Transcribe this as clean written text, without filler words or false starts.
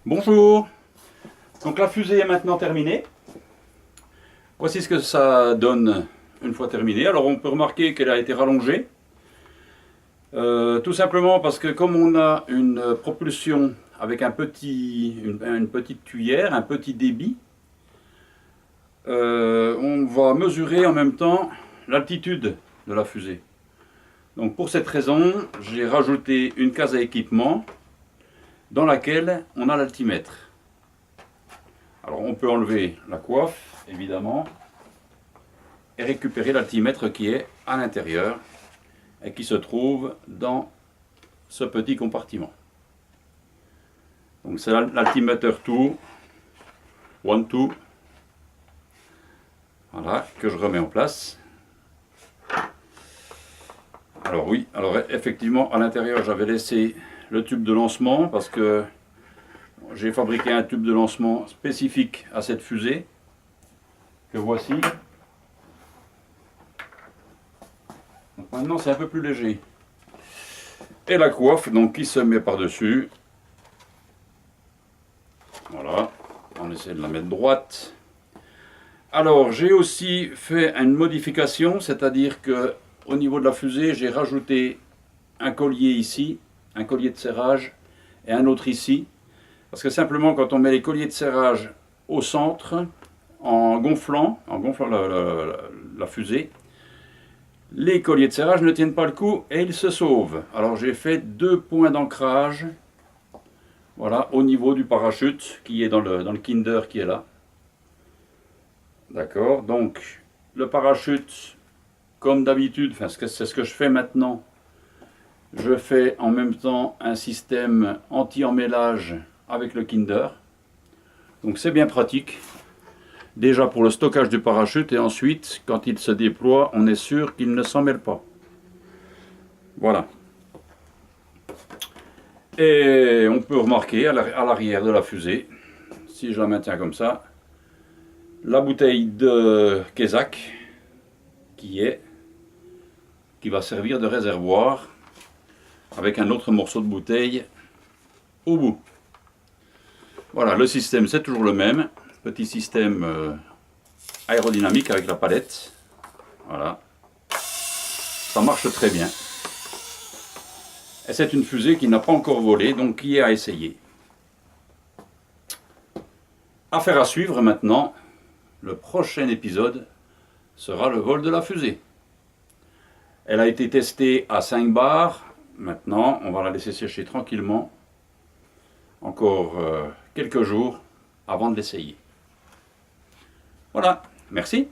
Bonjour, donc la fusée est maintenant terminée. Voici ce que ça donne une fois terminée. Alors on peut remarquer qu'elle a été rallongée. Tout simplement parce que comme on a une propulsion avec une petite tuyère, un petit débit, on va mesurer en même temps l'altitude de la fusée. Donc pour cette raison, j'ai rajouté une case à équipement dans laquelle on a l'altimètre. Alors on peut enlever la coiffe, évidemment, et récupérer l'altimètre qui est à l'intérieur et qui se trouve dans ce petit compartiment. Donc c'est l'altimètre 2, 1, 2, voilà, que je remets en place. Alors oui, alors effectivement à l'intérieur j'avais laissé le tube de lancement parce que j'ai fabriqué un tube de lancement spécifique à cette fusée que voici. Donc maintenant c'est un peu plus léger. Et la coiffe donc qui se met par-dessus. Voilà, on essaie de la mettre droite. Alors j'ai aussi fait une modification, c'est-à-dire que au niveau de la fusée, j'ai rajouté un collier ici, un collier de serrage et un autre ici. Parce que simplement quand on met les colliers de serrage au centre, en gonflant la fusée, les colliers de serrage ne tiennent pas le coup et ils se sauvent. Alors j'ai fait 2 points d'ancrage, voilà, au niveau du parachute qui est dans le Kinder qui est là. D'accord, donc le parachute, comme d'habitude, enfin, c'est ce que je fais maintenant, je fais en même temps un système anti-emmêlage avec le Kinder. Donc c'est bien pratique. Déjà pour le stockage du parachute et ensuite, quand il se déploie, on est sûr qu'il ne s'en mêle pas. Voilà. Et on peut remarquer à l'arrière de la fusée, si je la maintiens comme ça, la bouteille de Kézak qui va servir de réservoir avec un autre morceau de bouteille au bout. Voilà, le système c'est toujours le même, petit système aérodynamique avec la palette. Voilà, ça marche très bien. Et c'est une fusée qui n'a pas encore volé, donc qui est à essayer. Affaire à suivre maintenant, le prochain épisode sera le vol de la fusée. Elle a été testée à 5 bars. Maintenant, on va la laisser sécher tranquillement. Encore quelques jours avant de l'essayer. Voilà, merci.